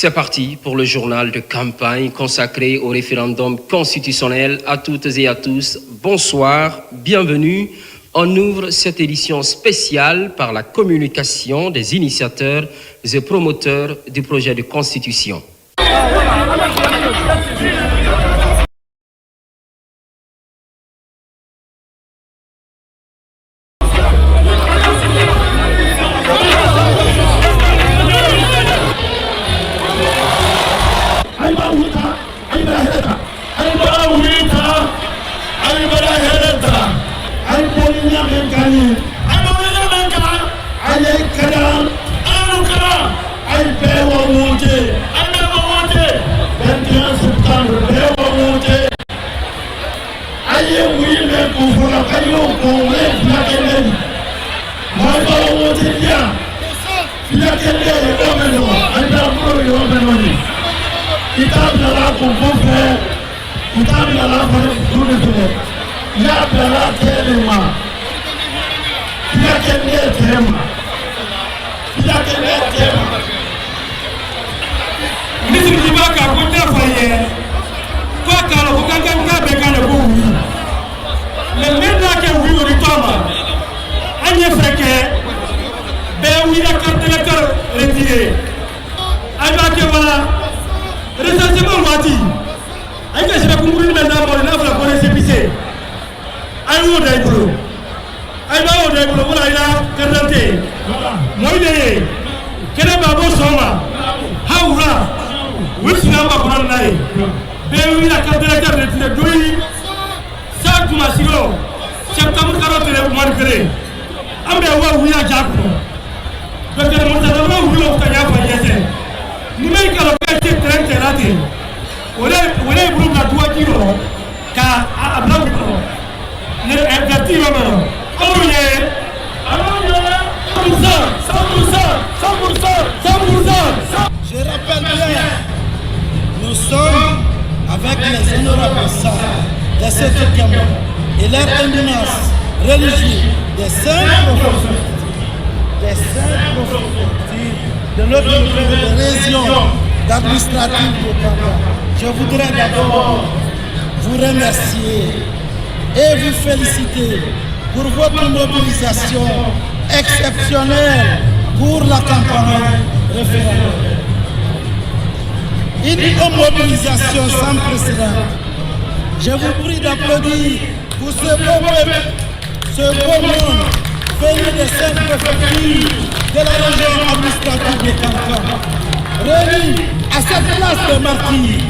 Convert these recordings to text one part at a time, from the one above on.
C'est parti pour le journal de campagne consacré au référendum constitutionnel. À toutes et à tous, bonsoir, bienvenue. On ouvre cette édition spéciale par la communication des initiateurs et promoteurs du projet de constitution. Je rappelle bien, nous sommes avec les honorables sages de cette Cameroun et leur éminence religieuse des cinq prophètes de notre région administrative de Cameroun. Je voudrais d'abord vous remercier et vous féliciter pour votre mobilisation exceptionnelle pour la campagne référendaire. Une mobilisation sans précédent. Je vous prie d'applaudir pour ce beau monde venu des 5 préfectures de la région administrative de Cancun, réunis à cette place de martyrs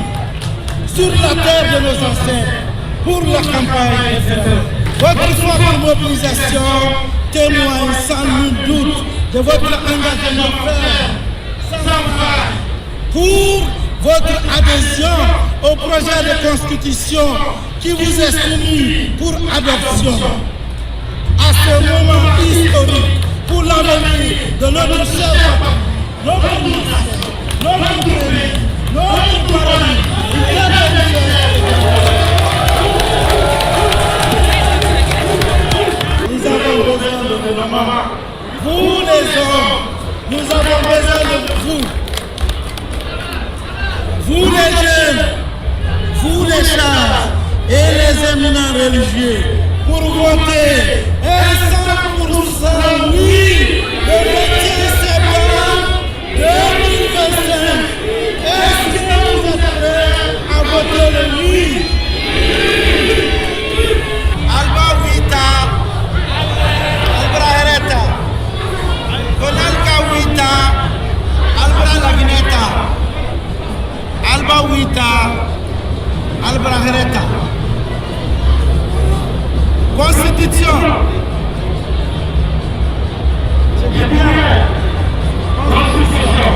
sur la terre de nos ancêtres pour la campagne référendaire. Votre forte mobilisation témoigne sans nul doute de votre engagement ferme, sans faille, pour votre adhésion au projet de constitution qui vous est soumis pour adoption. À ce moment historique, pour l'avenir de notre cher papa, notre nation, notre pays, notre paradis, nous avons besoin de vos mamans. Vous les hommes, nous avons besoin de vous. Vous les jeunes, vous les chars et les éminents religieux, pour voter un 100% oui le 21 septembre 2025. Est-ce que vous êtes prêts à voter le oui? Alba Wita, Albra Hereta, Konalka Wita, Albra Lavineta. Alba Wita, Albra Hereta. Constitution. C'est bien. Constitution.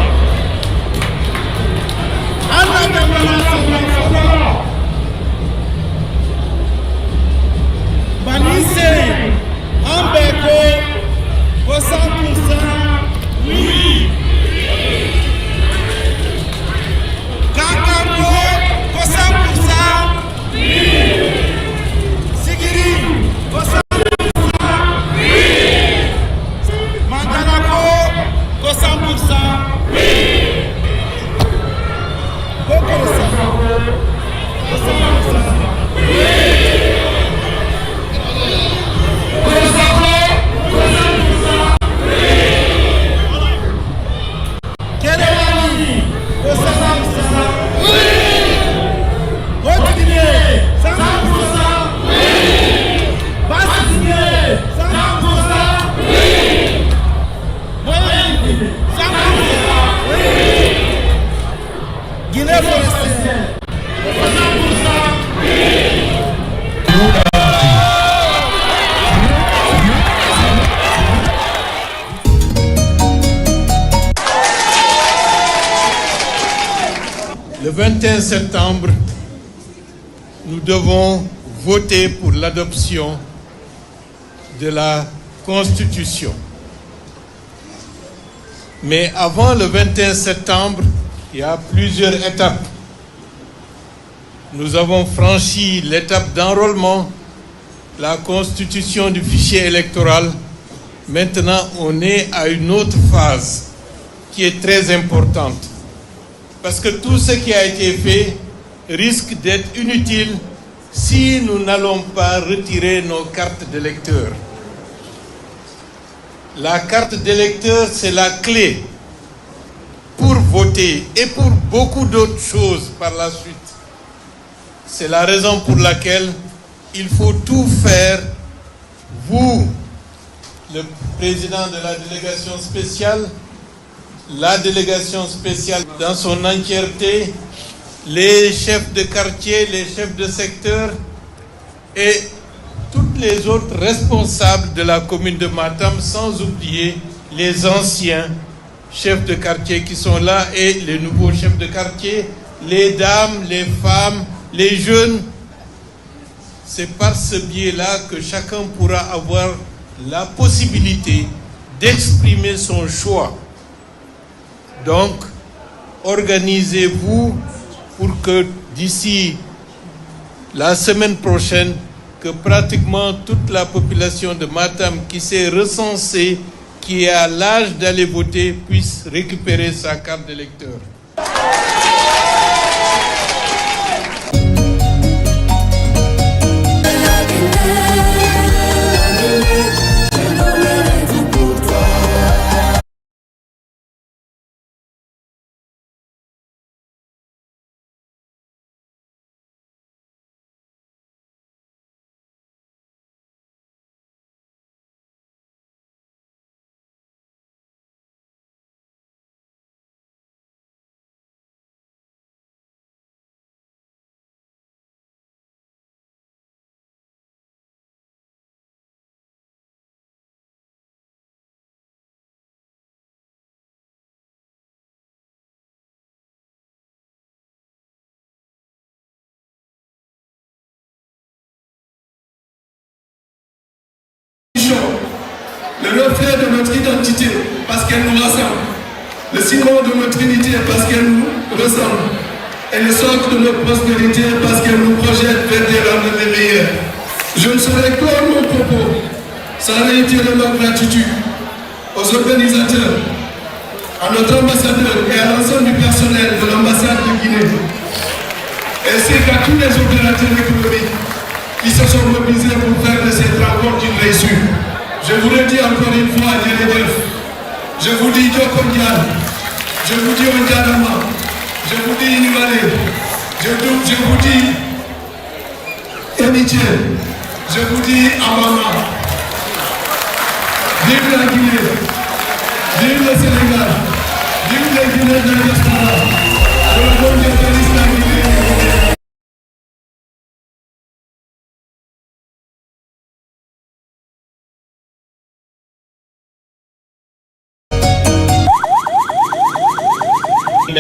Banissé, Ambeko, 100%, oui. Kakango, 100%, oui. Sigiri, 100%. 21 septembre, nous devons voter pour l'adoption de la Constitution. Mais avant le 21 septembre, il y a plusieurs étapes. Nous avons franchi l'étape d'enrôlement, la constitution du fichier électoral. Maintenant, on est à une autre phase qui est très importante. Parce que tout ce qui a été fait risque d'être inutile si nous n'allons pas retirer nos cartes d'électeurs. La carte d'électeur, c'est la clé pour voter et pour beaucoup d'autres choses par la suite. C'est la raison pour laquelle il faut tout faire. Vous, le président de la délégation spéciale, la délégation spéciale dans son entièreté, les chefs de quartier, les chefs de secteur et toutes les autres responsables de la commune de Matam, sans oublier les anciens chefs de quartier qui sont là et les nouveaux chefs de quartier, les dames, les femmes, les jeunes. C'est par ce biais-là que chacun pourra avoir la possibilité d'exprimer son choix. Donc, organisez-vous pour que d'ici la semaine prochaine, que pratiquement toute la population de Matam qui s'est recensée, qui est à l'âge d'aller voter, puisse récupérer sa carte d'électeur. Le reflet de notre identité parce qu'elle nous rassemble, le ciment de notre unité parce qu'elle nous ressemble, et le socle de notre prospérité parce qu'elle nous projette vers des lendemains meilleurs. Je ne saurais clore mon propos sans réitérer ma gratitude aux organisateurs, à notre ambassadeur et à l'ensemble du personnel de l'ambassade de Guinée, ainsi qu'à tous les opérateurs économiques qui se sont mobilisés pour faire de cette rencontre une réussite. Je vous le dis encore une fois, je vous dis Djokondian, je vous dis Ondianama, je vous dis Inimale, je vous dis Amitié, je vous dis Amama. Vive la Guinée, vive le Sénégal, vive les Guinéens de la diaspora, que le monde bénisse la Guinée.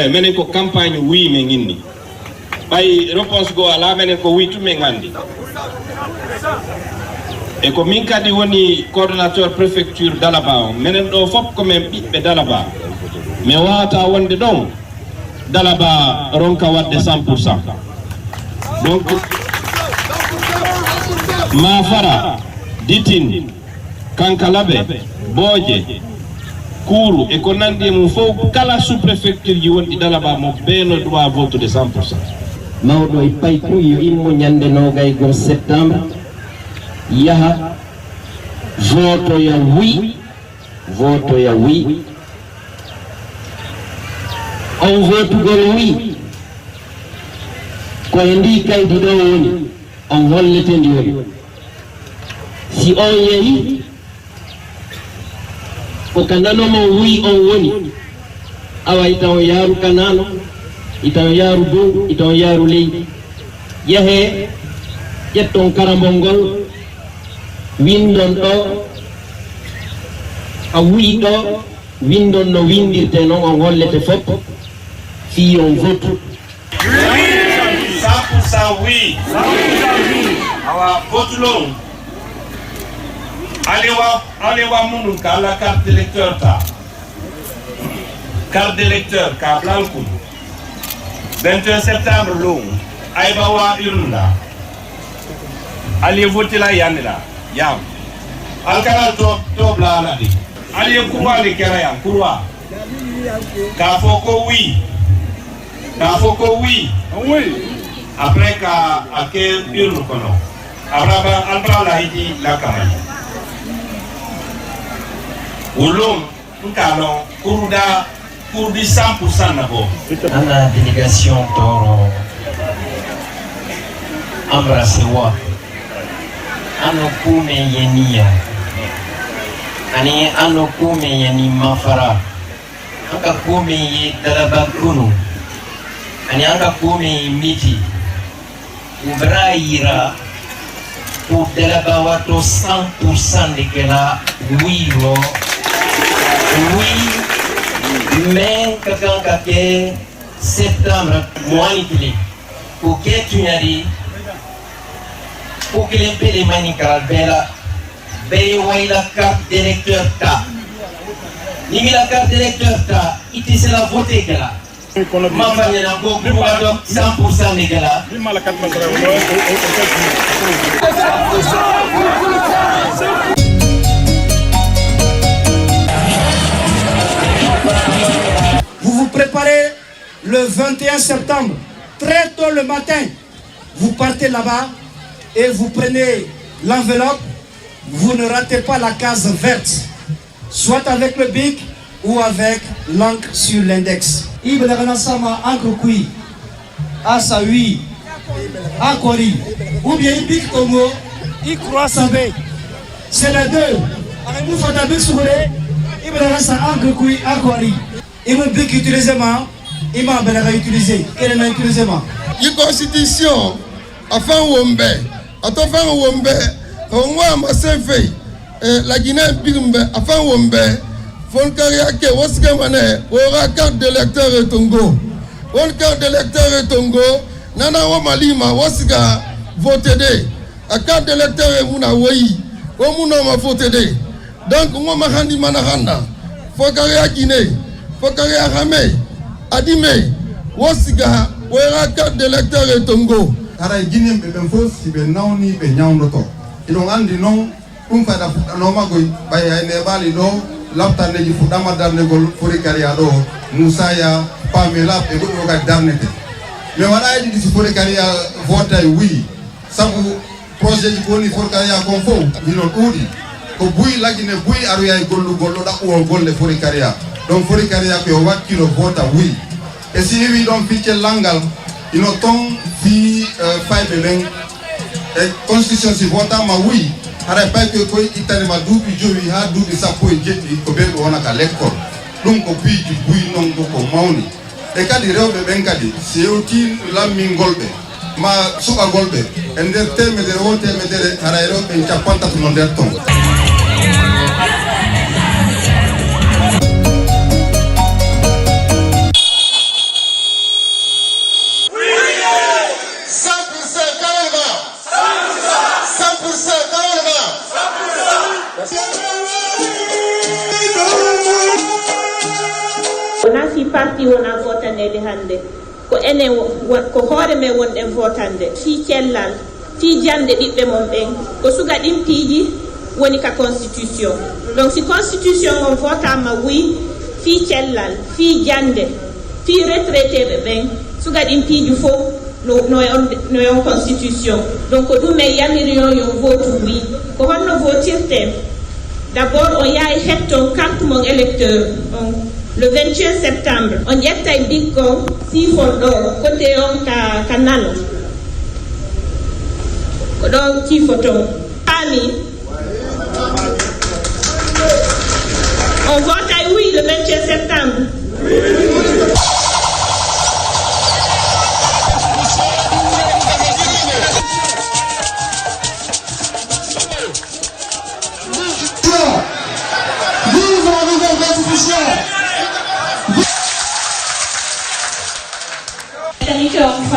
menen ko campagne wi men ginni bay réponse go ala menen ko wi tumen gandi e ko min kadi woni coordinateur préfecture Dalaba menen do fop ko men bibbe Dalaba me wata wonde don Dalaba ronka wadde 100%. Donc ma fara ditin kankalabe boje Kourou et qu'on a dit mon faut kala sous-préfecture yi won di Dalaba mo beno droit vote de 100%. Mawdo e payku yo immo nyande nogay go septembre yaha voto ya oui on vote gol oui ko indi kay di do woni on hollete ndi woni si on yehi o kanano mo wi on woni awa itaw yaru kanano itaw yaru dow itaw yaru leydi yehe ƴetton karambol windon ɗo a wuyi ɗo windon no windirte noon on hollete fof fi on vote 100% oui. Awa vote long. Allez voir mon cas la carte d'électeur ta. Carte d'électeur ka blanco. 21 septembre long. Aïba wa urna. Allez voter la yann là. Yam. Alkala top la la di. Allez courwa le kerayan courwa. Ka foko oui. Ka foko oui. Oui. Après ka ake urne kono. Abraba albra la hiti la kamay. Ulum nkalo kuruda kurdi 100% nabo. La délégation toro embrassewa ano kume yenia ani ano kume yeni mafara anga kume ye Dalaba kunu ani anga kume ye miti ubraira pour Dalaba wato 100% de kela wiro oui mais kakan kake septembre mois pour que tu n'arrives pour que les pays manikal bela beyoy la carte d'électeur ta ni la carte d'électeur ta iti c'est la voter que là mama na go pour 100% de gala Vous vous préparez le 21 septembre, très tôt le matin. Vous partez là-bas et vous prenez l'enveloppe. Vous ne ratez pas la case verte, soit avec le bic ou avec l'encre sur l'index. Ibn-Sama Ankokui, Asawi, Akori, ou bien Bic Congo, Ikroa Sabé. C'est les deux. Vous faites un bic sur les Ibn-Sama Ankokui, Akori. Il m'a bic utilisé, il m'a utilisé. Quel est utilisé? La constitution, afin Wombe, afin Wombe, on voit ma fait la Guinée Bimbe, afin Wombe, Folkariake, Waskamane, aura carte d'électeur et Tongo. On carte d'électeur et Tongo, Nana Wamalima, Wasga, voté de. A carte d'électeur et Muna Wai, Omuna ma voté de. Donc, on m'a rendu Manahanda, Folkaria Guinée, Folkaria Rame, Adime, Wasiga, aura carte d'électeur et Tongo. Ara Guinée, ben faux, si ben non, ni ben non, ils ont rendu non, pour faire la Nomagoy, Baya Nebali, non. L'autre année, il faut d'amader le Foricariado, Moussaya, Pamela, et d'autres d'Arnete. Mais voilà, il dit que Foricaria vote oui. Ça vous projet du Boni Foricaria Confo, il ont dit que Boui, la Guinée, Boui, Aria et Golo, ou un gol de Foricaria. Donc Foricaria, qui vote oui. Et si ils don't pitcher Langal, ils ont tant fi 5 et constitution, si vote ma oui. Ara pas que quoi itali ma dubi jowi ha dubi sapo e jetti ko be wona ka l'école dum ko piiji buy non ko mawni e kadi rewbe ben kadi sewti la mingolbe ma suka golbe en der temedere wote medere ara rewbe capanta to non der ton wona si parti wona votandede hande ko enen ko hoore men wonɗen votande fi cellal fi jande ɓiɓɓe mon ɓen ko suga ɗin piiji woni ka constitution donc si constitution on votama oui fi cellal fi jande fi retraité ɓe ɓen suga ɗin piiji fof no on constitution donc ko ɗum en yamirion yo vote oui ko honno votirte d'abord on yahay hetton carte mon électeur le 21 septembre on ƴettay biggo sifon ɗo côté on ka nano ko ɗon sifoton paami on votay oui le 21 septembre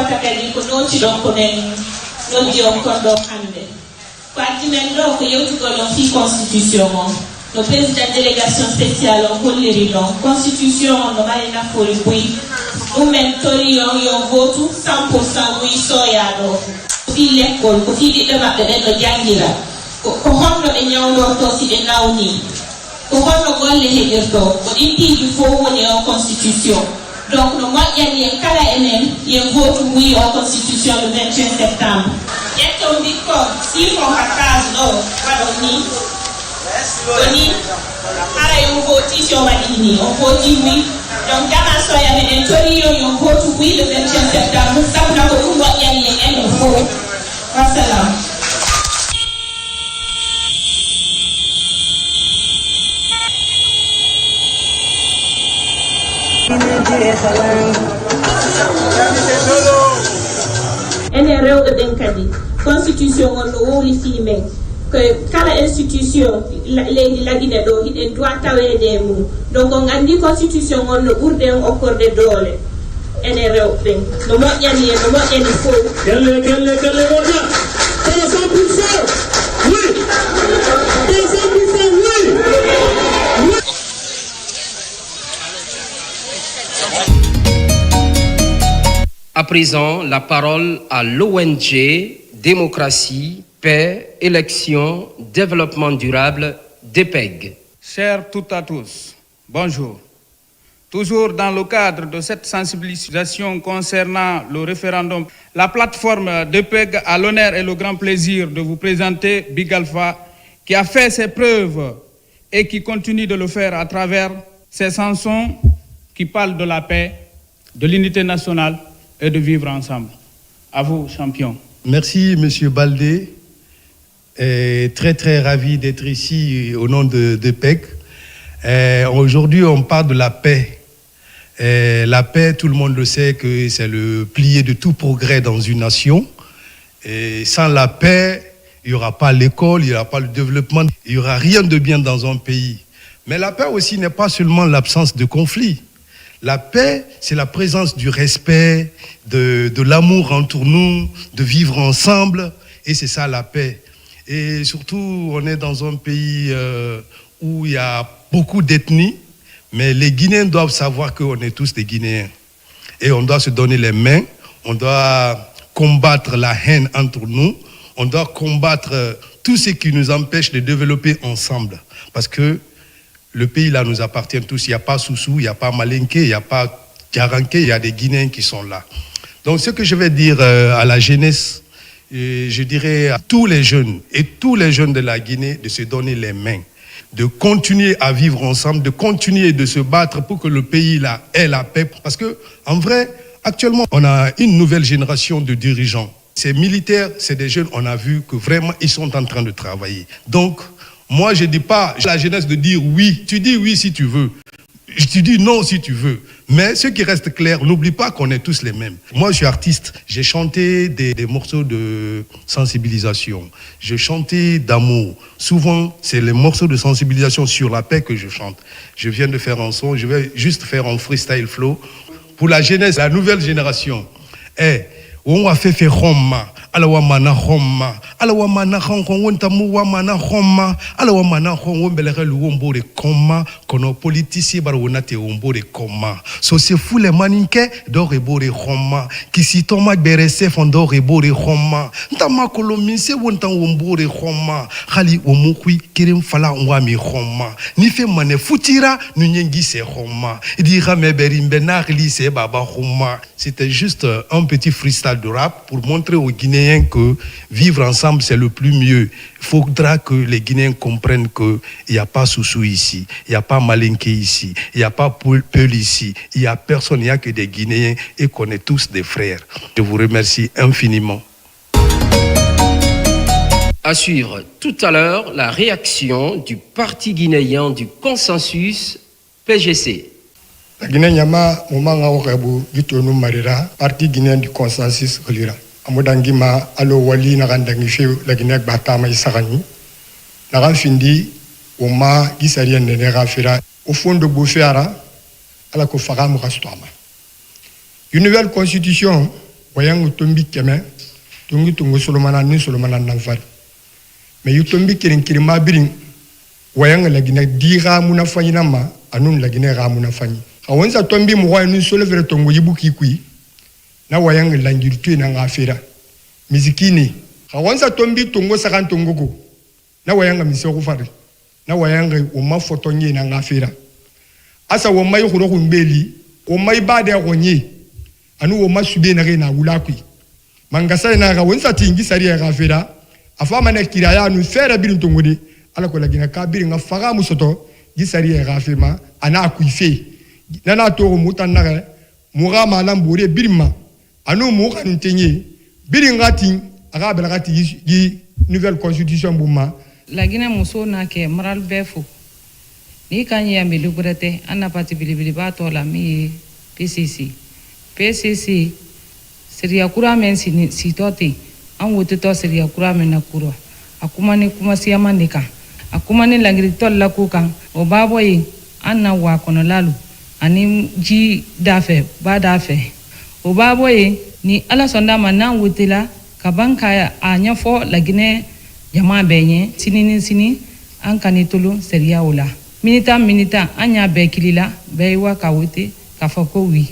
wota kadi ko noti ɗon ko men noddi on kon ɗo hannde ko addi men ɗo ko yewtugol on fi constitution on no président délégation spéciale on holliri ɗon constitution on no mari nafoore boyi ɗum men tori on yo votu 100% wi soyaɗo ko fi l'école ko fi ɓiɓɓe maɓɓe ɓen no jangira ko honno ɓe ñawlorto si ɓe nawni ko honno golle heƴirto ko ɗin piiji fof woni o constitution donc no moƴƴani en kala enen yen votu wi o constitution le 21 septembre ƴetton bikko sifon ka case ɗo waɗon ni woni ara yon voti si o waɗi ni on voti wi donc jama soya meɗen toriyo yon votu wi le 21 septembre sabuna ko ɗum moƴƴani en enen fof wassalam. enen rewɓe ɓen kadi constitution on no wowli fi men ko kala institution leydi laɗine ɗo hiɗen doit tawede e mum donc on andi constitution on no ɓurde en okkorde doole enen rewɓe ɓen no moƴƴani e no moƴƴani fof kelle wona 100% oui 100% oui. À présent, la parole à l'ONG Démocratie, Paix, Élection, Développement Durable, DEPEG. Chers toutes et tous, bonjour. Toujours dans le cadre de cette sensibilisation concernant le référendum, la plateforme DEPEG a l'honneur et le grand plaisir de vous présenter Big Alpha, qui a fait ses preuves et qui continue de le faire à travers ses chansons qui parlent de la paix, de l'unité nationale et de vivre ensemble. À vous, champion. Merci, Monsieur Baldé. Très ravi d'être ici au nom de DEPEG. Aujourd'hui, on parle de la paix. La paix, tout le monde le sait que c'est le pilier de tout progrès dans une nation. Et sans la paix, il n'y aura pas l'école, il n'y aura pas le développement, il n'y aura rien de bien dans un pays. Mais la paix aussi n'est pas seulement l'absence de conflit. La paix, c'est la présence du respect, de l'amour entre nous, de vivre ensemble, et c'est ça la paix. Et surtout, on est dans un pays où il y a beaucoup d'ethnies, mais les Guinéens doivent savoir qu'on est tous des Guinéens. Et on doit se donner les mains, on doit combattre la haine entre nous, on doit combattre tout ce qui nous empêche de développer ensemble. Parce que le pays là nous appartient tous. Il n'y a pas Soussou, il n'y a pas Malinké, il n'y a pas Djaranké, il y a des Guinéens qui sont là. Donc ce que je vais dire à la jeunesse, je dirais à tous les jeunes et tous les jeunes de la Guinée de se donner les mains, de continuer à vivre ensemble, de continuer de se battre pour que le pays là ait la paix. Parce que en vrai, actuellement, on a une nouvelle génération de dirigeants. Ces militaires, c'est des jeunes, on a vu que vraiment ils sont en train de travailler. Donc moi, je ne dis pas à la jeunesse de dire oui. Tu dis oui si tu veux. Tu dis non si tu veux. Mais ce qui reste clair, n'oublie pas qu'on est tous les mêmes. Moi, je suis artiste. J'ai chanté des morceaux de sensibilisation. Je chantais d'amour. Souvent, c'est les morceaux de sensibilisation sur la paix que je chante. Je viens de faire un son. Je vais juste faire un freestyle flow. Pour la jeunesse, la nouvelle génération. On va faire Roma. Alawa mana Roma, alawa mana Hong wontamu wa mana Roma, alawa mana Hong wombelere luombore koma, kono politici baronate wombore koma. So se fou les maninke dore bore Roma, kisi toma berese fondore bore Roma, ntama kolomise wontan wombore Roma, khali omukwi kirim fala wami Roma, ni fe mane futira nunyengi se Roma, dira me berimbe narli se baba Roma. C'était juste un petit freestyle de rap pour montrer aux Guinéens que vivre ensemble, c'est le plus mieux. Il faudra que les Guinéens comprennent qu'il n'y a pas Soussou ici, il n'y a pas Malinké ici, il n'y a pas Peul ici, il n'y a personne, il n'y a que des Guinéens et qu'on est tous des frères. Je vous remercie infiniment. À suivre tout à l'heure la réaction du Parti guinéen du consensus PGC. La Guinée Nyama, Momanga Orebu, Vitonu Marira, Parti guinéen du consensus Olira. Amodangima, Alo Wali, Narandangife, la Guinée Batama Isarani. Naran Findi, Oma, Gisarien Nenera Fira, au fond de Bouféara, à la Kofara Mourastouama. Une nouvelle constitution, wayang tombi keme tungu solomana ni solomana nanfar mais yu tombi kirin ma birin wayang la gina dira muna fanyina ma anun la gina ra muna fanyi awanza tombi mo wa ni solo vere tongo yibuki kui na wayang la ngirtu na ngafira mizikini awanza tombi tongo sakan tongo ko na wayang misio ko fari na wayang o ma foto nyi na ngafira asa wo mai khuro kumbeli o mai bade ko nyi anu wo ma sube na na wula kui mangasa na ga wonsa tingi sari ya ngafira afama na kiraya nu fere birin tongo de ala ko la gina ka birin nga faga musoto gisari ya ngafima ana kuife nana to mutan na muga malam bore birma anu muga ntenye biringati aga belagati yi nouvelle constitution buma la Guinée muso na ke maral befo ni kanya mi lugrete anna pati bilibili ba to la mi PCC seria kura men si toti an wote to seria kura men na kuro akuma ni kuma siama nika akuma ni langiri to la kukan o babo yi anna wa kono lalu ani ji dafe ba dafe o babo yi ni ala sonda mana wutila kabanka anya fo la Guinée jama benye sini an kanitulu seria ola minita anya be kilila be wa kawuti kafako wi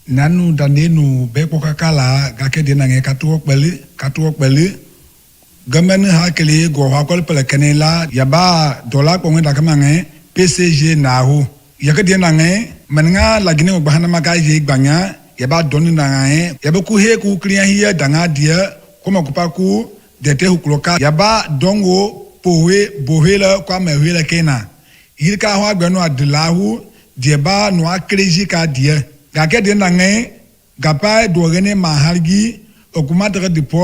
nanu danenu be kokakala gake dinange katuo kpele gamen hakele go hakol pele kenela yaba dola ko ngenda kamange PCG nahu yakade nange menga la Guinée bahana magaje gbanya yaba doni nange yaba ku he ku kliya hiya danga dia koma kupaku dete hukloka yaba dongo powe bohela kwa mehela kena yilka ho agbenu adlahu dieba no akreji ka dia gake de nange gapa dogene mahargi okuma de depo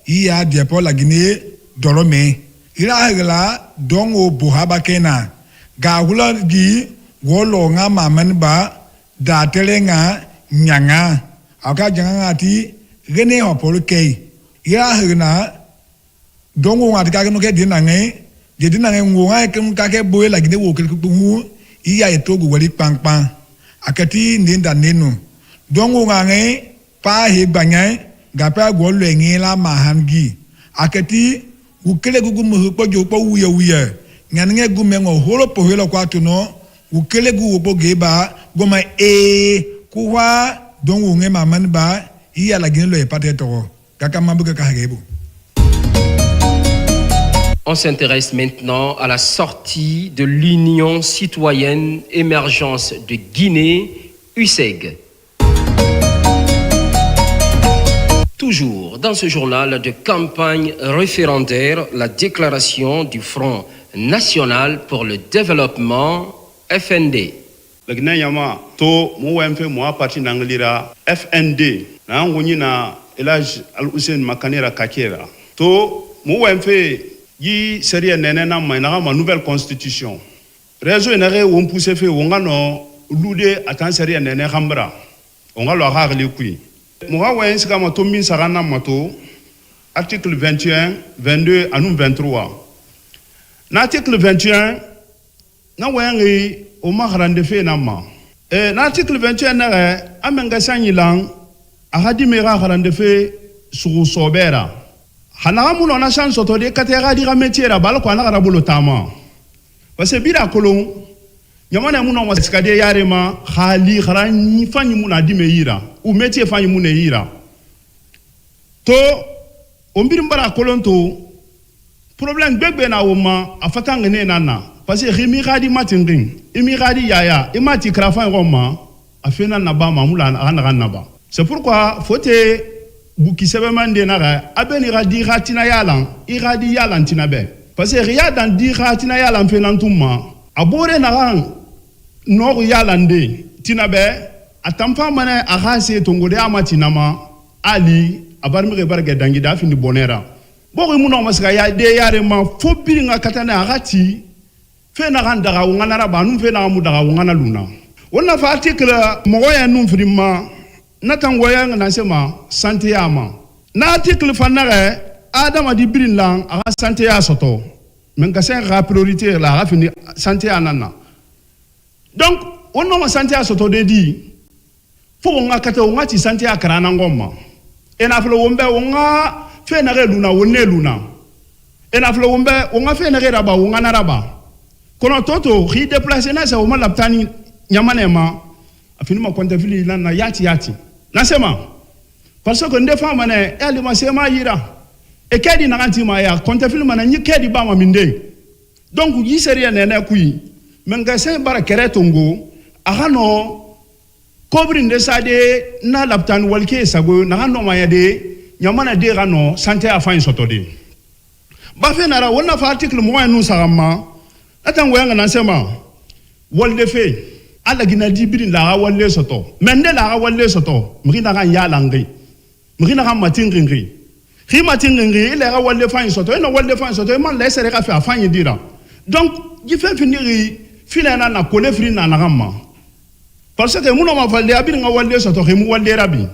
iya depo la Guinée dorome ila hela dongo bohaba kena ga hula gi wolo nga mamanba da telenga nyanga aka janga ti gene ho polkei ila hena dongo ngati ka no ke dinange je dinange ngonga ke ka ke boye la Guinée wo ke ku iya etogo wali pangpang akati ndinda nenu dongo ngange pa he banya ga pa go lo ngila mahangi akati ukele gugu mu po jo po wuya ngange gume ngo holo po helo kwatu no ukele gu po geba goma kuwa dongo nge maman ba iya la Guinée lo e pateto kaka mambuka ka hagebo. On s'intéresse maintenant à la sortie de l'Union citoyenne émergence de Guinée, UCEG. Toujours dans ce journal de campagne référendaire, la déclaration du Front national pour le développement, FND. Le Guinée yama to mouwemfe moa parti nanglira FND na ngoni na Elage Al-Hussein Makanera Kakera to mouwemfe yi seria nene na ma nouvelle constitution réseau enere on pousse fait on no lude atan seria nene khambra on ga lo harli kui mo ga wen sika ma to min sarana mato article 21 22 anu 23 na article 21 na wen yi o ma grande fe na ma na article 21 na amenga sanyilang a hadi mera grande fe suru sobera hana muno na chance to de katera dira métier la bal ko na gara bolo tama parce que bira kolon nyamana muno wa skade yarema khali kharani fanyi muna dime yira ou métier fanyi muna yira to ombir mbara kolon to problème bebe na woma afata ngene nana parce que rimi gadi matingin imi gadi yaya imati krafan roma afena na ba mamula na ba c'est pourquoi faut buki sebe mande naga abeni radi ratina yalan iradi yalan tinabe parce que ria dans di ratina yalan fenantuma abore nagan no yalande tinabe atamfa mane agase tongode amatinama ali abarmi barga dangi da fini bonera bogo muno maska ya de yare ma fobiri nga katana agati fe nagan daga ngana rabanu fe na mu daga ngana luna wonna fa article moya num frima natangoya na sema santé yama na article fanare adama di birin lang aga santé ya soto men ka sen ra priorité la ra fini santé anana donc on no santé ya soto de di fo nga kata ngati santé ya karana ngoma ena flo wombe wonga fe na re luna wonne luna ena flo wombe wonga fe na re raba wonga na raba kono toto ri déplacer na sa woma laptani nyamanema afini ma konta fili na yati nasema parce que ndefa mane ali masema yira e kedi na kanti ma ya konta fili mana nyi kedi ba ma minde donc yi seria nene kui menga se bara keretongo agano kobri ndesade na laptan walke sago na hano mayade nyamana de gano santé afin sotode ba fe nara wona fa article mo enu sarama atango yanga nasema walde fe ala gina dibirin la walle soto mende la walle soto mrina kan ya langi mrina kan matingringi ri matingringi ile ga walle fa soto eno walle fa soto man la sere ka fa afin dira donc ji fe finiri filana na kole frina na gamma parce que muna ma falde abir nga walde soto xemu walde rabi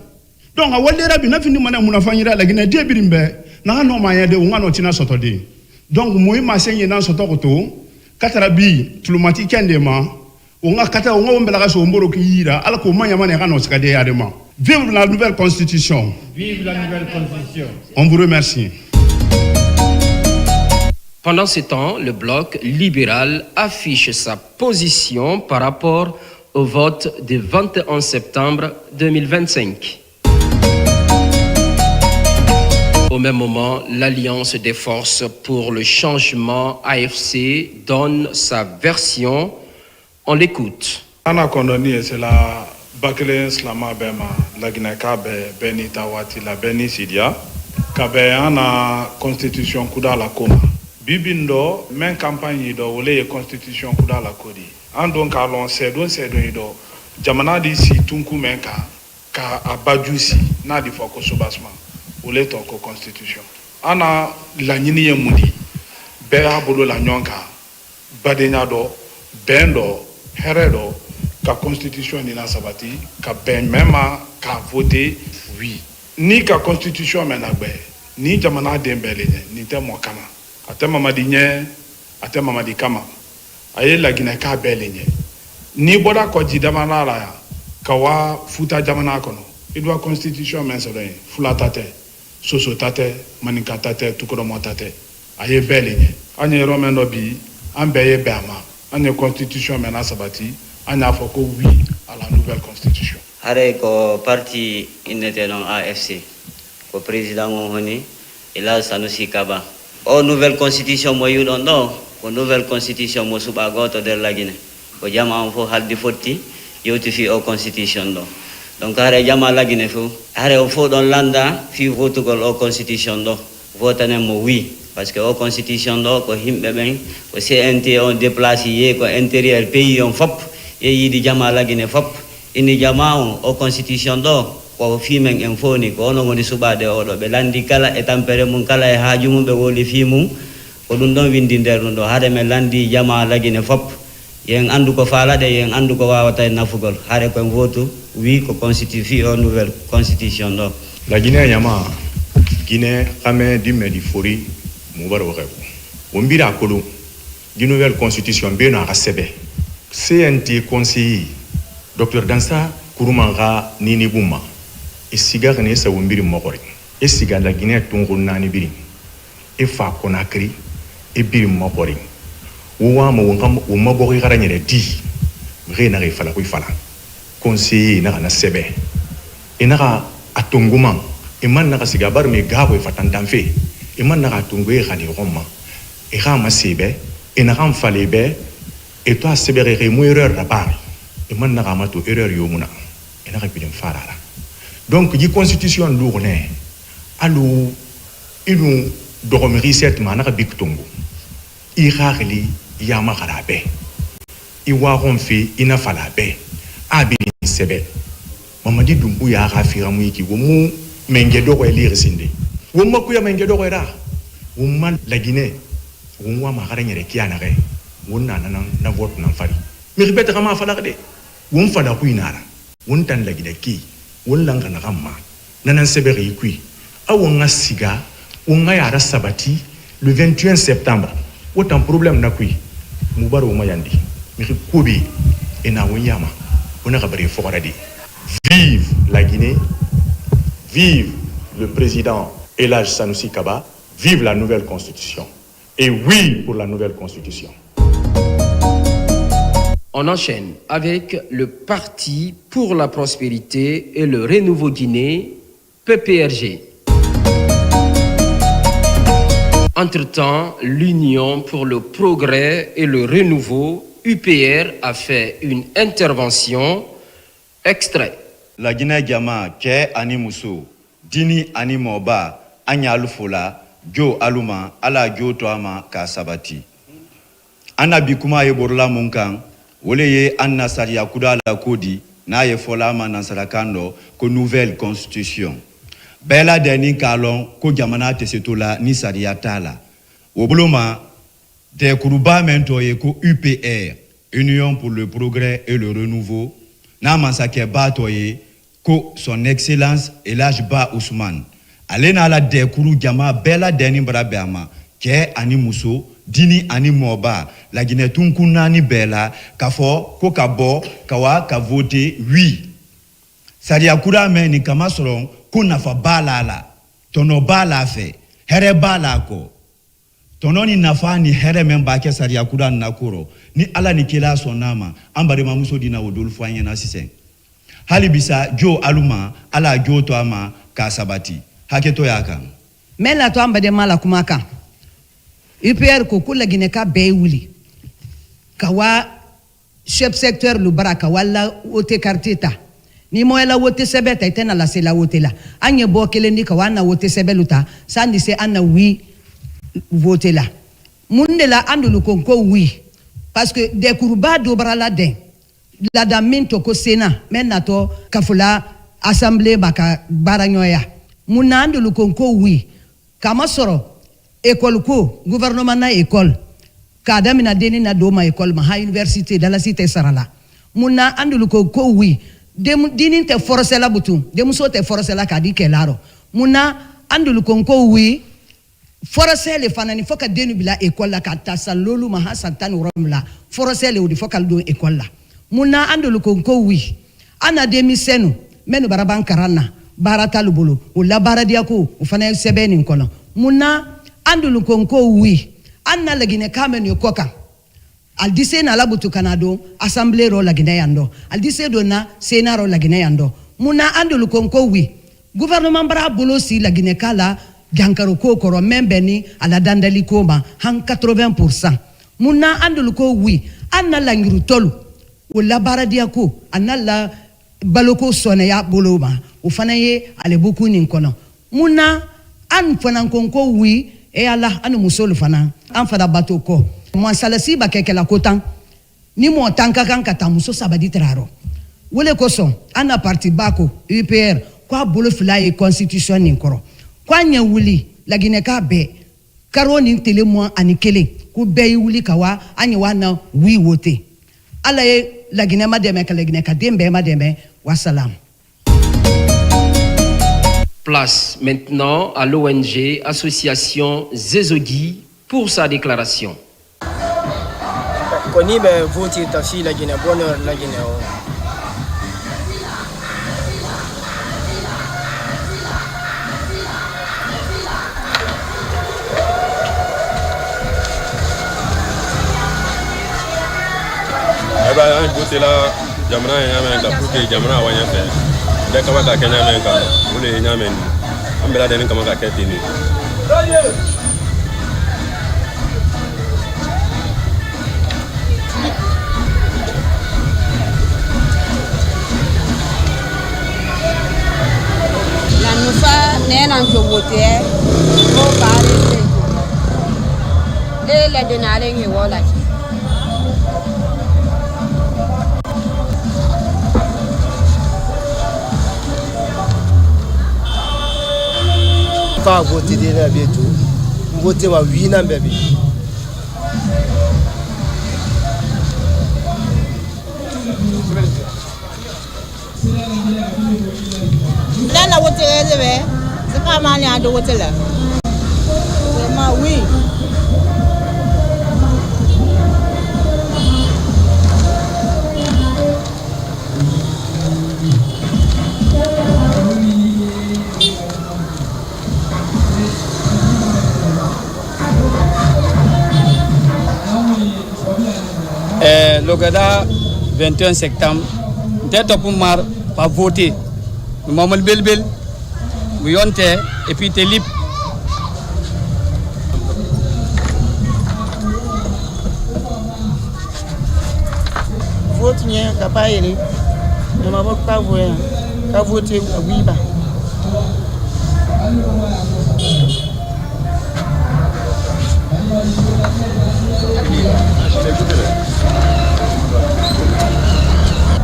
donc walde rabi na findi mana muna fanyira la gina de birimbe na no ma yade nga no tina soto de donc moy ma senye na soto ko to katarabi tulumati kende ma nga kata nga ombela ga so mboro ki yira ala ko manya mana ga no ska de yadema vive la nouvelle constitution, vive la nouvelle constitution. On vous remercie. Pendant ce temps, le bloc libéral affiche sa position par rapport au vote du 21 septembre 2025. Au même moment, l'Alliance des forces pour le changement AFC donne sa version. On l'écoute. Ana Kondoni, c'est la Bakele Slama Bema, la Guinée-Kabe, Beni Tawati, la Beni Sidia, Kabe ana constitution Kuda la Koma. Bibindo, même campagne do, wole constitution Kuda la Kodi. Andon kalon sedon ido jamana di si tunku menka ka abajusi na di foko sobasma ole to ko constitution ana la nyini yemudi be abolo la nyonka badenya do bendo heredo ka constitution ni na sabati ka ben mema ka voter oui ni ka constitution menagbe ni jamana dembele ni temo kama atema madinye atema madikama aye la Guinée ka belenye ni boda ko jidama na la kawa futa jamana kono idwa constitution men so den fulatate soso tate maninka tate tukoro motate aye belenye anye romendo bi ambeye bama anye constitution men asabati anya foko oui à la nouvelle constitution are ko parti inete non AFC ko président ngoni ila Sanusi Kaba o nouvelle constitution mo yudon do ko nouvelle constitution mo suba goto der la Guinée ko jama on fo haldi fotti yewti fi o constitution do donc are jama la Guinée fo are o fo don landa fi vote gol o constitution do votane mo oui parce que o constitution do ko himbe ben ko CNT on déplace ye ko intérieur pays on fop e yidi jama la Guinée fop ini jama on o constitution do ko fi men en foni ko ono ngoni suba de o do be landi kala e tampere mun kala e haaju mum be woli fi mum ko dum don windi der do hade me landi jama la Guinée fop yen andu ko falade yen andu ko wawata nafugol hare ko votu wi ko constitution nouvelle constitution do la Guinée yama Guinée xamé dimme di fori mu bar waxe o mbira ko do di nouvelle constitution be na rasebe CNT conseiller Dr Dansa Kurumanga Nini Buma e siga ne sa wombiri mokori e siga la Guinée tongo nani biri e fa Conakry e biri mokori wa mo ngam o mabori garanyere di rena re fala ko fala conseiller na na sebe e na atonguma e man na siga bar me gabo e fatantamfe e man na atongo e gani roma e ga ma sebe e na ram falebe e to sebere re mo erreur rabari e man na ma to erreur yomuna e na rapidem farara donc di constitution lourne alu ilu doromiri set manaka biktongo i rarli yama kharabe i wa ronfi ina falabe abi sebe mamadi dumbu ya rafira mu yiki wo mu menge do ko lire sinde wo makku ya menge do ko da wo man la Guinée wo wa ma garanyere kiana re wo nana na vote nan fari mi ribeta kama fala de wo mfada ku inara wo tan la Guinée ki wallanga na gamma nanan seberi kui awonga siga wonga ya sabati le 21 septembre autant problème na kui mubaro mayandi mi kobi ena wonyama ona kabare fokoradi vive la Guinée vive le président Elhadj Sanoussi Kaba. Vive la nouvelle constitution. Et oui pour la nouvelle constitution. On enchaîne avec le Parti pour la prospérité et le renouveau Guinée, PPRG. Entre-temps, l'Union pour le progrès et le renouveau, UPR, a fait une intervention. Extrait. La Guinée Diama, Ké Ani Moussou, Dini Ani Moba, Anya Alufola, Jo Aluma, Ala Jo Toama, Kasabati. Anna Bikuma Eborla Munkang, Woleye Anna Saria Kuda la Kodi, Naye Folama Nansarakando, ko nouvelle constitution. Bella Deni Kalon, ko Jamana Tesetola, ni Saria Tala. Obloma, de Kuruba Mentoye ko UPR, Union pour le progrès et le renouveau, Namansake Batoye, ko son excellence Elhadj Ba Ousmane. Alena la de Kuru Jama, Bella Deni Brabeama, Ké Ani Mousso, Dini Ani Moba, la Guinée Tunkunani Bella, Kafo, Kokabo, Kawa, Kavote, oui. Saria Kura Meni Kamasoron, Kunafa Balala, Tono Bala fe, Here Balako. Tono ni nafa ni Here Membake Saria Kura Nakuro, ni ala ni kila sonama, ambari mamuso dina odol fwanye na sisen. Halibisa, Jo Aluma, ala Jo Toama, Kasabati. Haketo yaka. Mela to ambade mala kumaka. UPR kokula gineka bewuli. Kawa chef secteur lubaraka wala wote kartita. Ni moela wote sebeta itena la sela wote la. Anye bokele ni kawana wote sebeluta. Sandi se ana wi vote la. Mundela andulu konko wi. Parce que de kuruba dobra la den. La daminto ko sena menato kafula assemblée baka baranyoya. Muna andulu konko wi. Kama soro école ko gouvernement na école kadami na deni na doma école ma ha université dans la cité sarala muna andulu ko wi dem dinin te forcer la butu dem so te forcer la kadi kelaro muna andulu ko wi forcer le fanani foka denu bila école la kata salolu ma ha santani romla forcer le odi foka do école la muna andulu ko wi ana demi senu menu baraban karana barata lubulu ulla baradia ko ufana sebeni kono muna andulu konko wi anna lagine kamen yokoka al dise na labutu kanado assemblée ro lagine yando al dise dona sénat ro lagine yando muna andulu konko wi gouvernement bara bolo si lagine kala jankaro ko koro membeni ala dandali koma han 80%. Muna andulu ko wi anna langiru tolu wala baradia ko anna la baloko sone ya boloma ufanaye ale buku nin kono muna an fanan konko wi e ala anu musolu fana an fada bato ko mo salasi ba keke la kotan ni mo tanka kan kata muso sabadi traro wole koso ana parti bako UPR kwa bolo fila e constitution ni koro kwa nya wuli la gineka be karoni tele mo anikele ku be wuli kawa anya wana wi wote ala e la ginema de me kala gineka dembe ma dembe wassalam. Place maintenant à l'ONG Association Zezogui pour sa déclaration. Koni be vote taxi la Guinée bonheur la Guinée. Eba an vote la jamana ya men pour que jamana wa ya fait. De kama ka Kenya men ka ule nyamen ambela de kama ka ketini la nufa nena njomote o bare le le denare ngi wala ka voter de na beto voter wa wina bebe la na voter de be c'est pas mal ya de voter là vraiment oui Logada 21 septembre tête pour mar pas voter mamal belbel bu yonte et puis te lip vote nya ka bayele na mabok ka voya ka voter oui ba.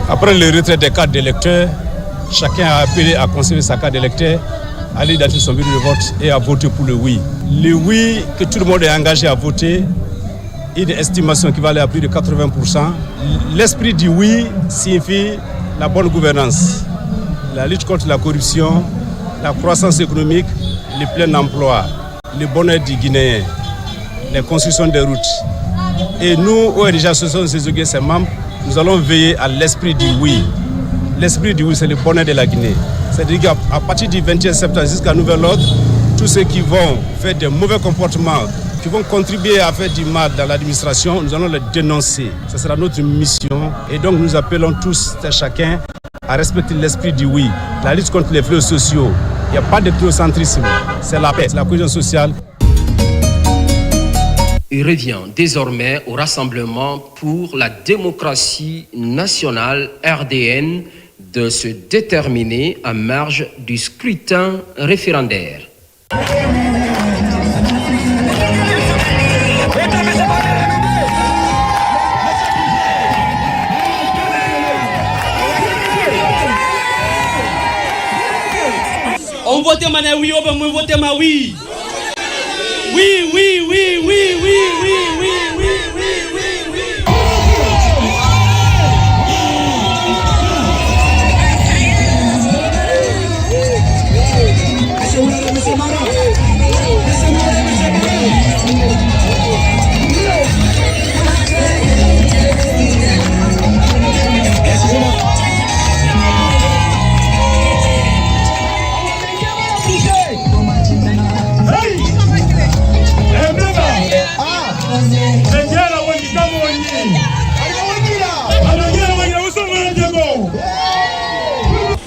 Après le retrait des cartes d'électeurs, chacun a appelé à conserver sa carte d'électeur, à aller dans son bureau de vote et à voter pour le oui. Le oui que tout le monde est engagé à voter, une estimation qui va aller à plus de 80%. L'esprit du oui signifie la bonne gouvernance, la lutte contre la corruption, la croissance économique, le plein emploi, le bonheur du Guinéen, les constructions des routes. Et nous, ONG Association de ses membres, nous allons veiller à l'esprit du oui. L'esprit du oui, c'est le bonheur de la Guinée. C'est-à-dire qu'à partir du 21 septembre jusqu'à nouvel ordre, tous ceux qui vont faire des mauvais comportements, qui vont contribuer à faire du mal dans l'administration, nous allons les dénoncer. Ce sera notre mission. Et donc nous appelons tous et chacun à respecter l'esprit du oui. La lutte contre les fléaux sociaux. Il n'y a pas de théocentrisme. C'est la paix, c'est la cohésion sociale. Il revient désormais au Rassemblement pour la démocratie nationale RDN de se déterminer en marge du scrutin référendaire. On vote maintenant oui, on va voter ma oui. Oui, oui, oui, oui, oui, oui, oui, oui, oui, oui, oui.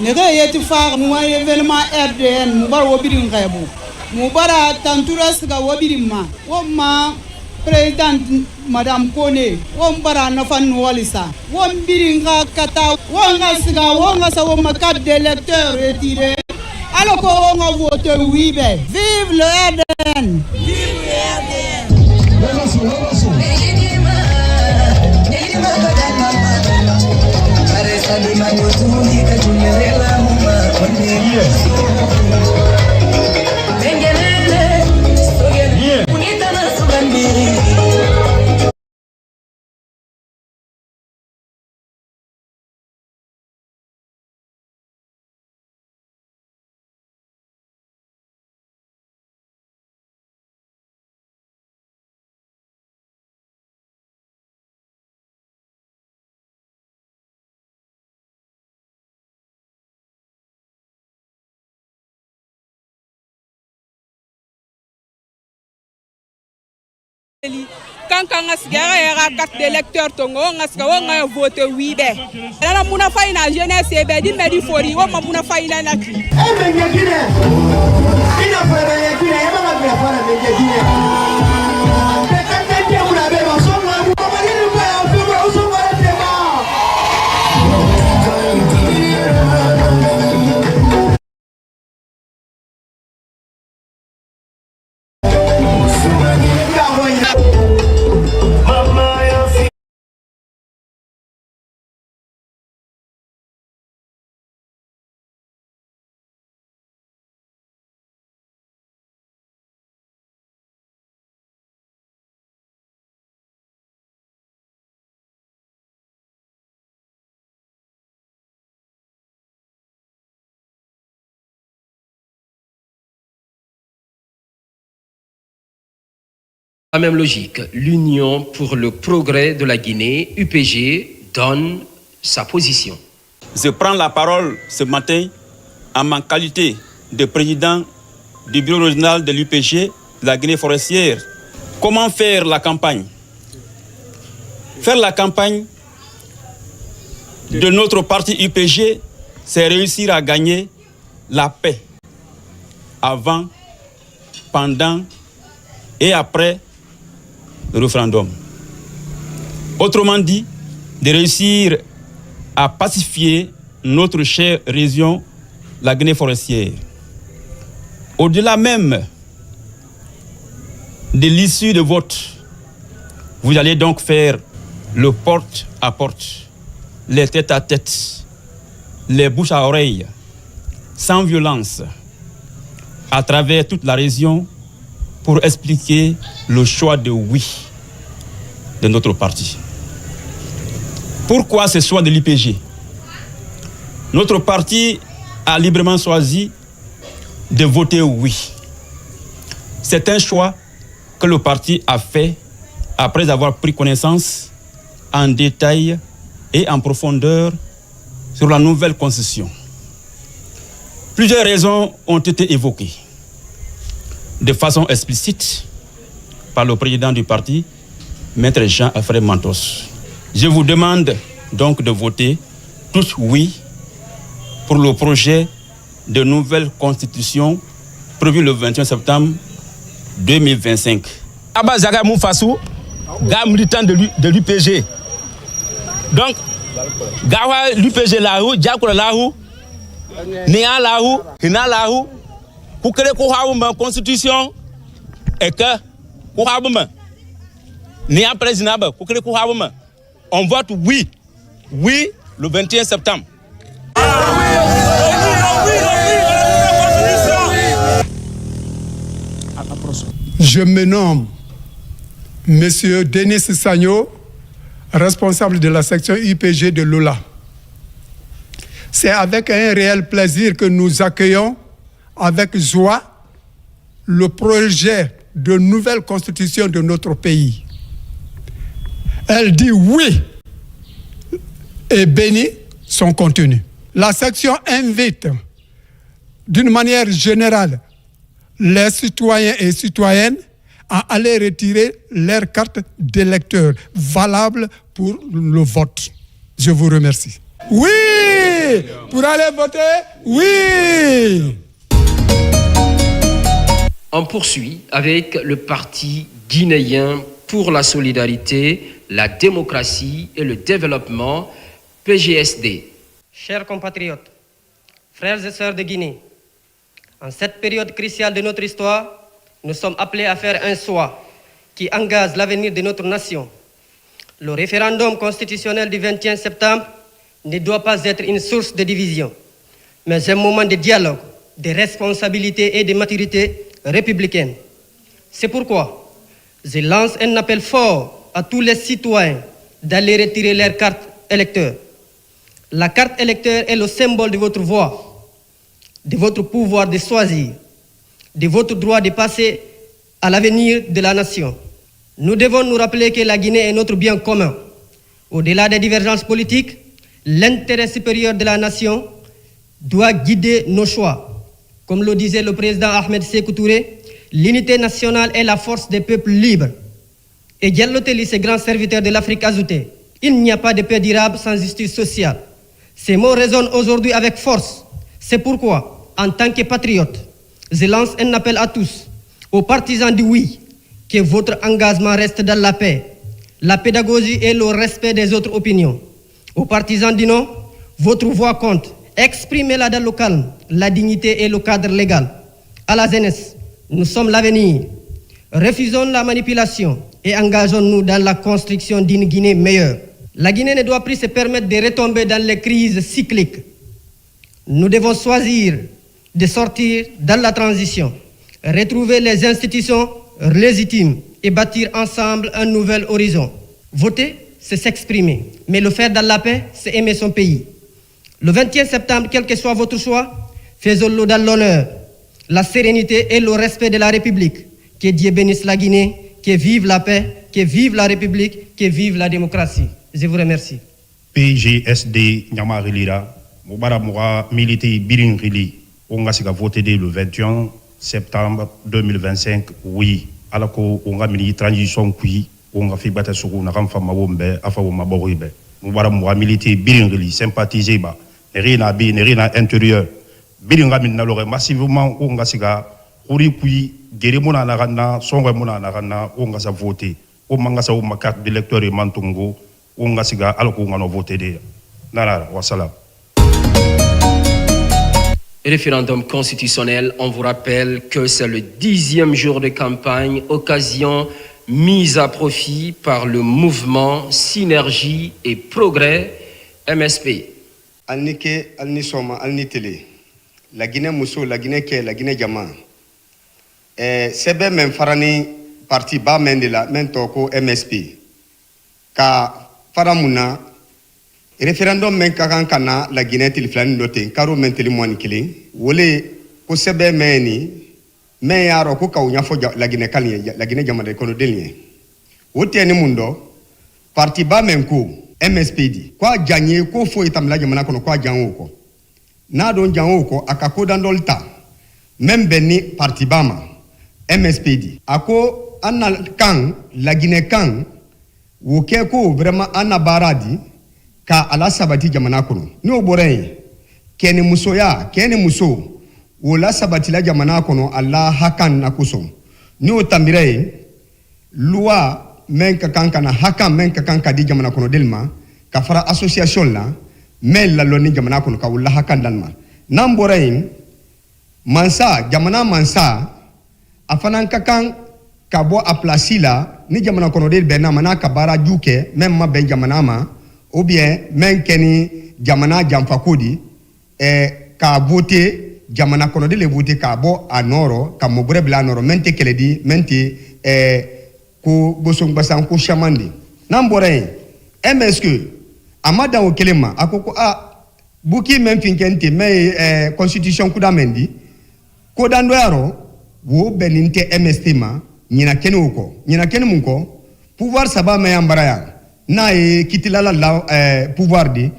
Nega yeti far mu événement RDN mu bar wobirin ngaybu mu bara tantura siga wobirin ma womma président madame Kone wom bara na fan walisa wom birin ga kata wonga siga wonga sa womma carte d'électeur retiré alors ko wonga vote oui be vive le RDN, vive le RDN. Quand on a carte d'électeur tongo on a voté oui be la muna fa ina jeunesse be di medi fori o ma muna fa ina na ki e me ngine ina fa be ngine e ba ba fa na be ngine be ka te te una be ma so na bu ba ni ba ya fu ba so ba te ma. La même logique, l'Union pour le progrès de la Guinée, UPG, donne sa position. Je prends la parole ce matin en ma qualité de président du bureau régional de l'UPG, de la Guinée forestière. Comment faire la campagne? Faire la campagne, de notre parti UPG, c'est réussir à gagner la paix avant, pendant et après le référendum. Autrement dit, de réussir à pacifier notre chère région, la Guinée forestière. Au-delà même de l'issue de vote, vous allez donc faire le porte-à-porte, les tête-à-tête, les bouches à oreille, sans violence, à travers toute la région pour expliquer le choix de oui de notre parti. Pourquoi ce choix de l'IPG? Notre parti a librement choisi de voter oui. C'est un choix que le parti a fait après avoir pris connaissance en détail et en profondeur sur la nouvelle constitution. Plusieurs raisons ont été évoquées de façon explicite par le président du parti, Maître Jean-Alfred Mantos. Je vous demande donc de voter tous oui pour le projet de nouvelle constitution prévu le 21 septembre 2025. Abazaga Moufassou, gars militant de l'UPG. Donc, gawa l'UPG là-haut, Diakola là-haut, Néa là-haut, Hina là-haut, pour que les constitution et que Néa président, pour que les on vote oui, oui le 21 septembre. Je me nomme Monsieur Denis Sagno, responsable de la section UPG de Lola. C'est avec un réel plaisir que nous accueillons avec joie le projet de nouvelle constitution de notre pays. Elle dit oui et bénit son contenu. La section invite d'une manière générale les citoyens et citoyennes à aller retirer leur carte d'électeur valable pour le vote. Je vous remercie. Oui! Pour aller voter, oui! On poursuit avec le Parti guinéen pour la solidarité, la démocratie et le développement, PGSD. Chers compatriotes, frères et sœurs de Guinée, en cette période cruciale de notre histoire, nous sommes appelés à faire un choix qui engage l'avenir de notre nation. Le référendum constitutionnel du 21 septembre ne doit pas être une source de division, mais un moment de dialogue, de responsabilité et de maturité républicaine. C'est pourquoi je lance un appel fort à tous les citoyens d'aller retirer leur carte électeur. La carte électeur est le symbole de votre voix, de votre pouvoir de choisir, de votre droit de passer à l'avenir de la nation. Nous devons nous rappeler que la Guinée est notre bien commun. Au-delà des divergences politiques, l'intérêt supérieur de la nation doit guider nos choix. Comme le disait le président Ahmed Sékou Touré, l'unité nationale est la force des peuples libres. Et Diallo Telli, ce grand serviteur de l'Afrique, ajoutait, il n'y a pas de paix durable sans justice sociale. Ces mots résonnent aujourd'hui avec force. C'est pourquoi, en tant que patriote, je lance un appel à tous, aux partisans du oui, que votre engagement reste dans la paix, la pédagogie et le respect des autres opinions. Aux partisans du non, votre voix compte. Exprimez-la dans le calme, la dignité et le cadre légal. À la jeunesse, nous sommes l'avenir. Refusons la manipulation et engageons-nous dans la construction d'une Guinée meilleure. La Guinée ne doit plus se permettre de retomber dans les crises cycliques. Nous devons choisir de sortir dans la transition, retrouver les institutions légitimes et bâtir ensemble un nouvel horizon. Voter, c'est s'exprimer, mais le faire dans la paix, c'est aimer son pays. Le 21 septembre, quel que soit votre choix, faisons-le dans l'honneur, la sérénité et le respect de la République. Que Dieu bénisse la Guinée, que vive la paix, que vive la République, que vive la démocratie. Je vous remercie. PGSD Nyamarilira, Moubara Moura, milité Biringili, on a voté le 21 septembre 2025, oui. Alors qu'on a mis transition, oui, on a fait battre sur une femme à Wombe, à Fawoma Boribe. mu bara mu militer biringli sympathiser ba nerina bi nerina intérieur biringa min na lore massivement o ngasiga kuri kui gere mona na kana songa mona na kana o ngasa voter o mangasa o carte d'électeur e mantungo o ngasiga alko ngano voter de nara wassalam. Référendum constitutionnel, on vous rappelle que c'est le 10e jour de campagne, occasion mise à profit par le mouvement Synergie et Progrès MSP. Alnike, Alnisoma, Alnitele, la Guinée Mousso, la Guinée Ké, la Guinée Djama. Sebe men farani parti ba men de la men toko MSP. Ka faramuna référendum men kakan kana la Guinée tilflani note karo men teli moani killing wole ko sebe meni men yaro ko ka unya fo la Guinée kalien la Guinée Djama de kono delien wote ni mundo parti ba men ko MSPD kwa janye ko fo itam la jamana kono kwa janwo ko na don janwo ko akako dandolta membe ni parti bama MSPD ako anna kan la Guinée kan wo ke ko vraiment anna baradi ka ala sabati jamana kono ni oborey keni musoya keni muso wala sabati la jamana kono Allah hakan na kuso ni otamire loi men ka kankana hakan men ka kanka di jamana kono delma ka fara association la men la loni jamana kono ka wala hakan dalma namborey mansa jamana mansa afanan kakan ka bo a place la ni jamana kono del bena mana ka bara juke même ma ben jamana ma ou bien men keni jamana jamfakodi ka voter jamana kono del voter ka bo a noro ka mobre bla noro mente keledi mente ko bosong basan ko chamandi nambore MSQ amada o kelema akoko a buki men finkente me constitution kudamendi ko dando yaro wo beninte MST ma nyina keni uko nyina keni munko pouvoir saba me ambaraya na e kitila la pouvoir di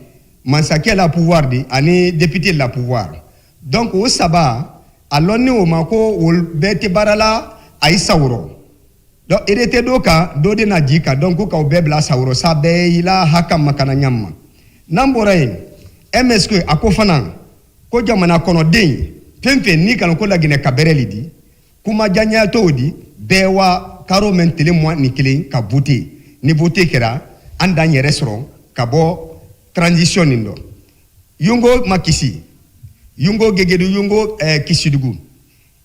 mansake la pouvoir di ani député la pouvoir donc o saba aloni o mako wol bete barala ay sawro donc edete doka dode na jika donc ko ka bebla sawro sabe ila hakam makana nyamma namboray MSQ akofana ko jamana kono den pempe ni kan ko la Guinée kabereli di kuma janya todi bewa karo mentele mo ni kilin ka voter ni voter kera anda nye restaurant ka bo transition indo yungo makisi yungo gegedu yungo kisidugu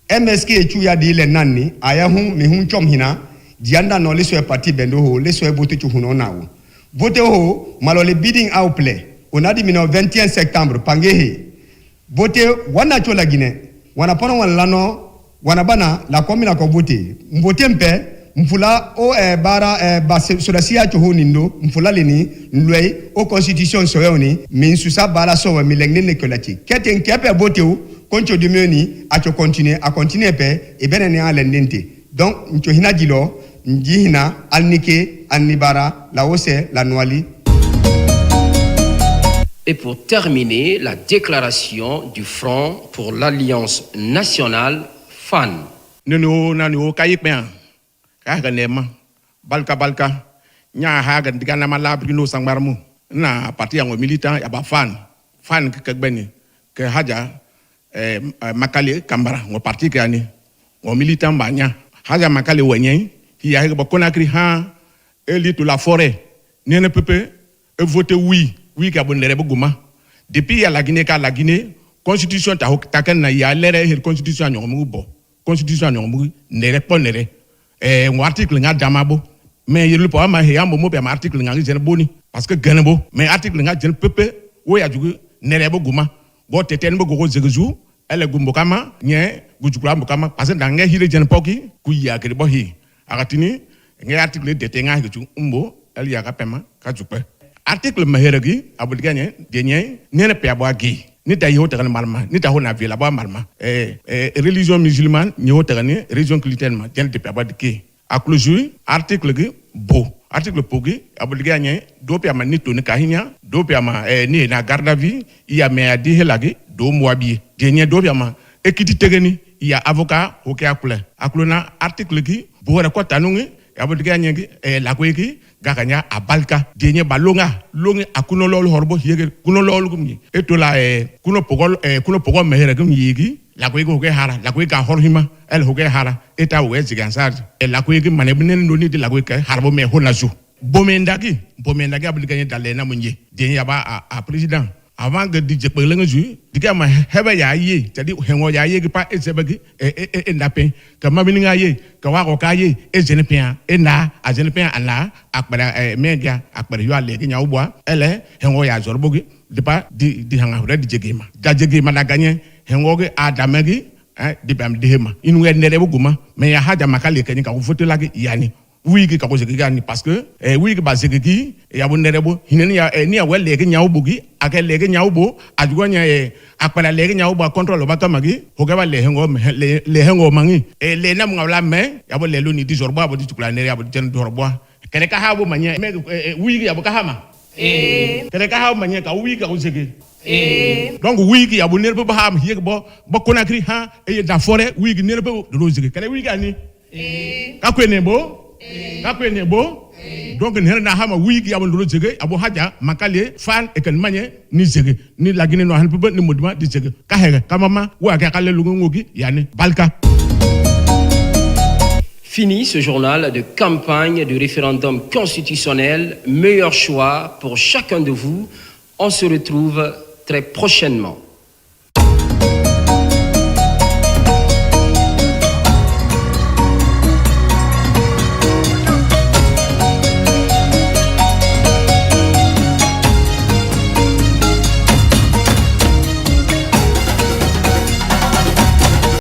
MSK echu ya di le nanni aya hun mi hun chom hina dianda no leso e parti bendo ho leso e voter chu huno nawo voter ho malo le bidding out play onadi mino 21 septembre pangehe voter wana chola Guinée wana pono wana lano wana bana la commune ko voter mvoter mpe mfula o bara ba sodasia cho honindo mfula leni loi o constitution soyoni min susa bala so mi lengne ne kolati keten kepe voter koncho dumeni a cho continuer pe e benene ala ndente donc ncho hinajilo njihina alnike annibara la ose la noali. Et pour terminer, la déclaration du Front pour l'Alliance nationale FAN. Nous nanu kayipmen ka nema balka nya haga digana malabri no sangmarmu na parti yango militant ya ba fan ke gbeni ke haja makale kambara ngo parti ke ani ngo militant banya haja makale wenyen ya ba Conakry ha eli to la forêt nene pepe e voter oui ka bonere buguma depuis ya la Guinée constitution ta kan na ya lere constitution ngo bo constitution ngo nere ponere un article nga damabo mais il pas ma he ambo mo be article nga jene boni parce que ganebo mais article nga jene pepe wo ya jugu nerebo guma bo teten bo go zegeju ele gumbo kama nye gujukura mbo kama parce que dans nga hile jene poki ku ya ke bo hi agatini nga article de tenga hichu mbo el ya ka pema ka jupe article maheragi abulganye denye nene pe abagi ni ta yote kan malma ni ta hona vila ba malma religion musulmane ni yote kan religion chrétienne jene te pe abadi a clôture article gi bo article pogi abulganye do pe amani to ni kahinya do pe ama ni na garde à vue ya me adi helagi do moabi denye do pe ama ekiti tegeni ya avocat o ke akule aklona article gi bo na ko tanungi abulganye gi la ko gi gaganya a balka denye balonga longe akuno lol horbo yege kuno lol gumni etola kuno pogol mehere gum yigi la ko ke hara la ko ka horhima el ho ke hara eta we zigansar el la ko ke manebnen no ni de la ko ke harbo me honazu bomendagi abul gagné dalena munye denye ba a président avant que DJ Peleng ju diga ma hebe ya ye jadi hengo ya ye pa ezebegi e ndape ka mabini ye ka wa ko ka ye e jenepia e na a jenepia ala akbara media akbara yo ale ke nyawo boa ele hengo ya zorbogi de pa di hanga re di jegema da jegema na gagné hengo ge adamegi di bam dehema inu nere buguma me ya haja makale ke ka ko fotela ge yani oui ki ka ko jegani parce que oui ki ba jegeki ya bo nere bo hineni ya ni ya wele ke nyawo bogi ake lege nyaubo ajugonya akpala lege nyaubo control ba kamagi hogaba le hengo mangi le na ngawla me yabo le luni di jorbo abo di tukula nere abo di ten jorbo kene ka habo manye me wigi abo ka hama kene ka habo manye ka wigi ka uzege donc wigi abo nere ba ham hiye bo konakri ha e da forêt wigi nere ba do zege kene wigi ani ka kwene bo donc ne na hama wigi abo ndolo jege abo haja makale fan e kan manye ni jege ni lagine no han pebe ni modima di jege ka hega kamama wa ka kale lungu ngogi yani balka. Fini ce journal de campagne du référendum constitutionnel. Meilleur choix pour chacun de vous. On se retrouve très prochainement.